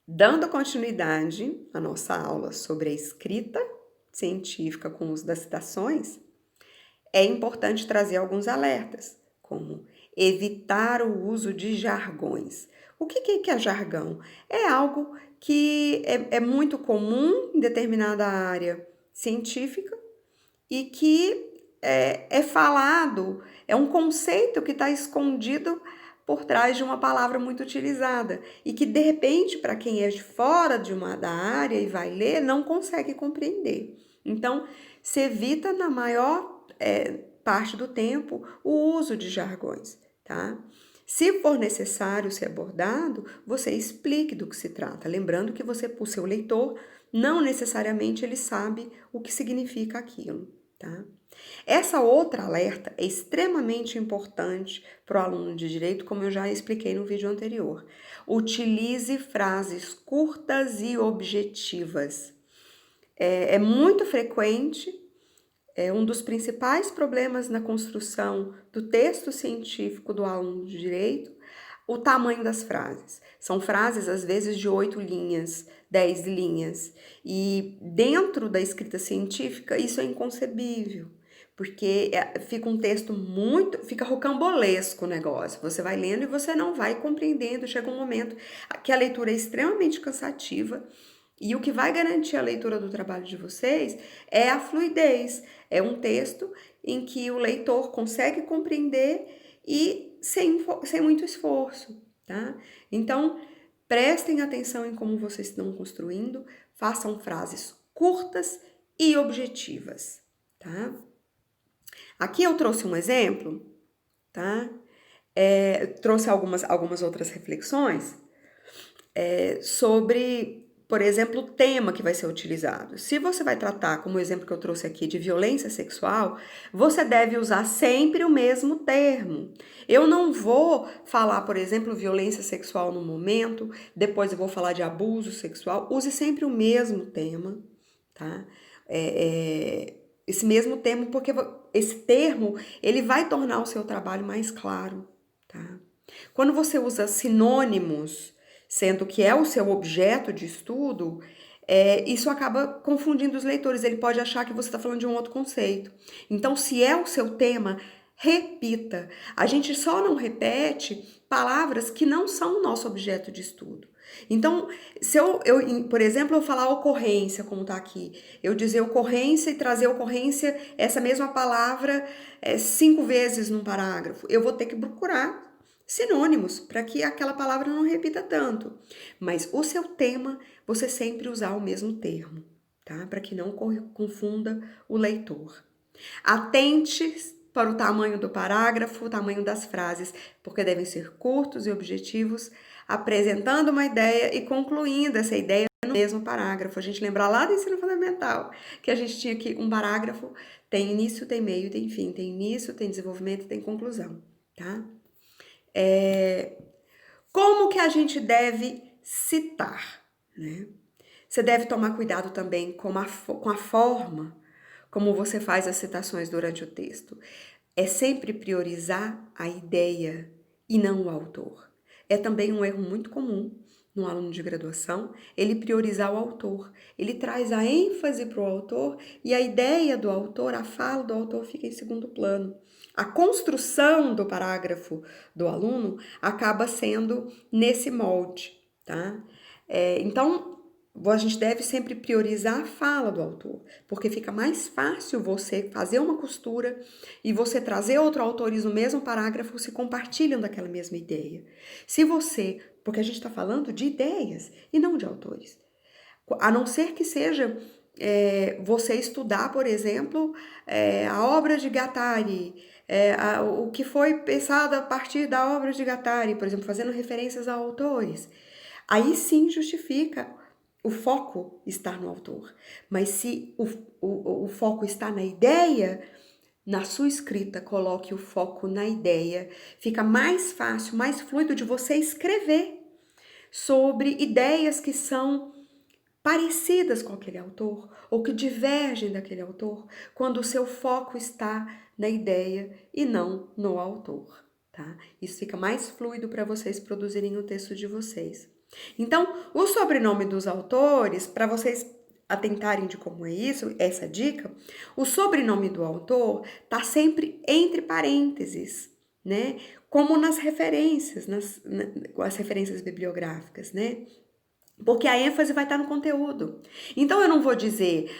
Dando continuidade à nossa aula sobre a escrita científica com o uso das citações, é importante trazer alguns alertas, como evitar o uso de jargões. O que é jargão? É algo que é muito comum em determinada área científica e que é falado, é um conceito que está escondido por trás de uma palavra muito utilizada e que, de repente, para quem é de fora da área e vai ler, não consegue compreender. Então, se evita na maior parte do tempo o uso de jargões, tá? Se for necessário ser abordado, você explique do que se trata, lembrando que você, o seu leitor, não necessariamente ele sabe o que significa aquilo, tá? Essa outra alerta é extremamente importante para o aluno de direito, como eu já expliquei no vídeo anterior. Utilize frases curtas e objetivas. É muito frequente, é um dos principais problemas na construção do texto científico do aluno de direito, o tamanho das frases. São frases, às vezes, de 8 linhas, 10 linhas. E dentro da escrita científica, isso é inconcebível, porque fica um texto fica rocambolesco o negócio. Você vai lendo e você não vai compreendendo. Chega um momento que a leitura é extremamente cansativa. E o que vai garantir a leitura do trabalho de vocês é a fluidez. É um texto em que o leitor consegue compreender e sem muito esforço, tá? Então, prestem atenção em como vocês estão construindo, façam frases curtas e objetivas, tá? Aqui eu trouxe um exemplo, tá? Trouxe algumas outras reflexões sobre, por exemplo, o tema que vai ser utilizado. Se você vai tratar, como o exemplo que eu trouxe aqui, de violência sexual, você deve usar sempre o mesmo termo. Eu não vou falar, por exemplo, violência sexual no momento, depois eu vou falar de abuso sexual. Use sempre o mesmo tema, tá? Esse mesmo termo, porque esse termo, ele vai tornar o seu trabalho mais claro, tá? Quando você usa sinônimos, sendo que é o seu objeto de estudo, isso acaba confundindo os leitores. Ele pode achar que você está falando de um outro conceito. Então, se é o seu tema, repita. A gente só não repete palavras que não são o nosso objeto de estudo. Então, se por exemplo, eu falar ocorrência, como está aqui, eu dizer ocorrência e trazer ocorrência, essa mesma palavra, 5 vezes num parágrafo, eu vou ter que procurar sinônimos para que aquela palavra não repita tanto. Mas o seu tema, você sempre usar o mesmo termo, tá? Para que não confunda o leitor. Atente para o tamanho do parágrafo, o tamanho das frases, porque devem ser curtos e objetivos, apresentando uma ideia e concluindo essa ideia no mesmo parágrafo. A gente lembra lá do ensino fundamental, que a gente tinha aqui um parágrafo, tem início, tem meio, tem fim, tem início, tem desenvolvimento, tem conclusão, tá? Como que a gente deve citar, né? Você deve tomar cuidado também com a forma como você faz as citações durante o texto. É sempre priorizar a ideia e não o autor. É também um erro muito comum no aluno de graduação, ele priorizar o autor. Ele traz a ênfase para o autor e a ideia do autor, a fala do autor fica em segundo plano. A construção do parágrafo do aluno acaba sendo nesse molde, tá? Então, a gente deve sempre priorizar a fala do autor, porque fica mais fácil você fazer uma costura e você trazer outro autores no mesmo parágrafo se compartilham daquela mesma ideia. Porque a gente está falando de ideias e não de autores. A não ser que seja você estudar, por exemplo, a obra de Guattari, o que foi pensado a partir da obra de Guattari, por exemplo, fazendo referências a autores. Aí sim justifica o foco estar no autor. Mas se o foco está na ideia, na sua escrita, coloque o foco na ideia. Fica mais fácil, mais fluido de você escrever sobre ideias que são parecidas com aquele autor ou que divergem daquele autor, quando o seu foco está na ideia e não no autor, tá? Isso fica mais fluido para vocês produzirem o texto de vocês. Então, o sobrenome dos autores, para vocês atentarem de como é isso, essa dica, o sobrenome do autor tá sempre entre parênteses, né? Como nas referências, as referências bibliográficas, né? Porque a ênfase vai estar no conteúdo. Então eu não vou dizer,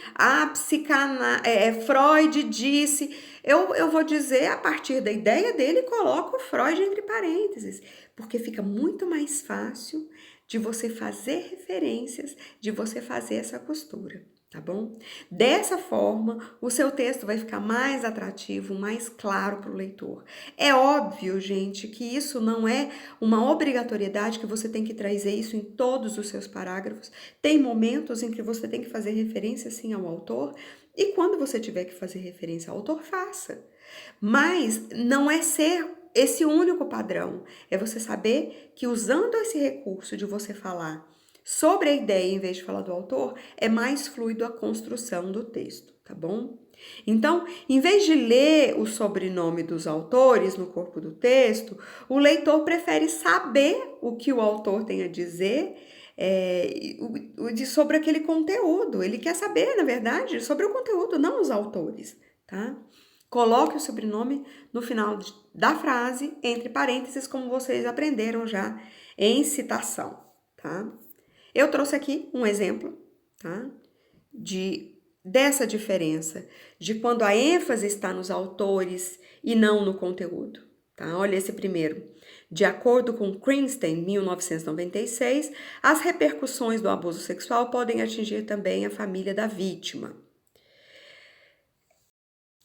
Freud disse. Eu vou dizer, a partir da ideia dele, coloco Freud entre parênteses. Porque fica muito mais fácil de você fazer referências, de você fazer essa costura, tá bom? Dessa forma, o seu texto vai ficar mais atrativo, mais claro para o leitor. É óbvio, gente, que isso não é uma obrigatoriedade, que você tem que trazer isso em todos os seus parágrafos. Tem momentos em que você tem que fazer referência, sim, ao autor, e quando você tiver que fazer referência ao autor, faça. Mas não é ser esse único padrão. É você saber que usando esse recurso de você falar sobre a ideia em vez de falar do autor, é mais fluido a construção do texto, tá bom? Então, em vez de ler o sobrenome dos autores no corpo do texto, o leitor prefere saber o que o autor tem a dizer sobre aquele conteúdo. Ele quer saber, na verdade, sobre o conteúdo, não os autores, tá? Coloque o sobrenome no final da frase, entre parênteses, como vocês aprenderam já em citação, tá? Eu trouxe aqui um exemplo, tá? Dessa diferença, de quando a ênfase está nos autores e não no conteúdo, tá? Olha esse primeiro. De acordo com Crinstein, 1996, as repercussões do abuso sexual podem atingir também a família da vítima.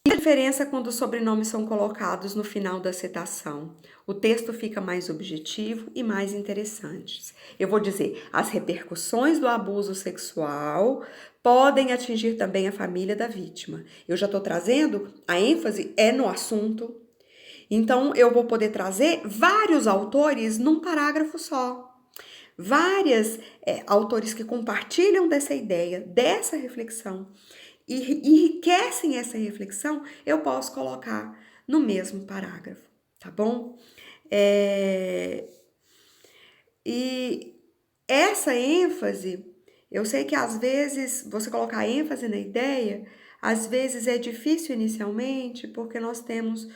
E a diferença quando os sobrenomes são colocados no final da citação? O texto fica mais objetivo e mais interessante. Eu vou dizer, as repercussões do abuso sexual podem atingir também a família da vítima. Eu já estou trazendo, a ênfase é no assunto. Então, eu vou poder trazer vários autores num parágrafo só. Vários autores que compartilham dessa ideia, dessa reflexão, e enriquecem essa reflexão, eu posso colocar no mesmo parágrafo, tá bom? E essa ênfase, eu sei que às vezes você colocar ênfase na ideia, às vezes é difícil inicialmente, porque nós temos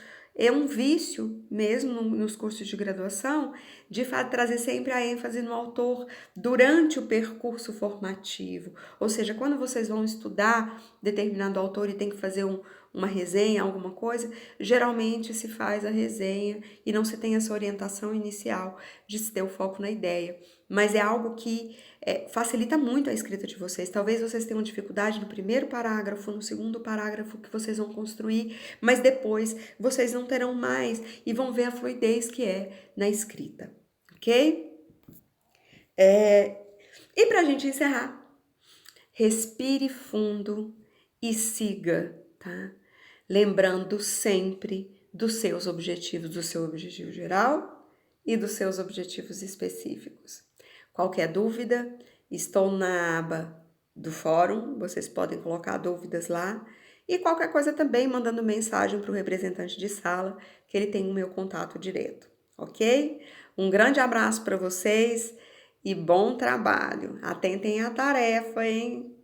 um vício mesmo nos cursos de graduação de trazer sempre a ênfase no autor durante o percurso formativo. Ou seja, quando vocês vão estudar determinado autor e tem que fazer uma resenha, alguma coisa, geralmente se faz a resenha e não se tem essa orientação inicial de se ter o foco na ideia. Mas é algo que facilita muito a escrita de vocês. Talvez vocês tenham dificuldade no primeiro parágrafo, no segundo parágrafo que vocês vão construir, mas depois vocês não terão mais e vão ver a fluidez que é na escrita, ok? E para a gente encerrar, respire fundo e siga, tá? Lembrando sempre dos seus objetivos, do seu objetivo geral e dos seus objetivos específicos. Qualquer dúvida, estou na aba do fórum, vocês podem colocar dúvidas lá. E qualquer coisa também mandando mensagem para o representante de sala, que ele tem o meu contato direto, ok? Um grande abraço para vocês e bom trabalho. Atentem à tarefa, hein?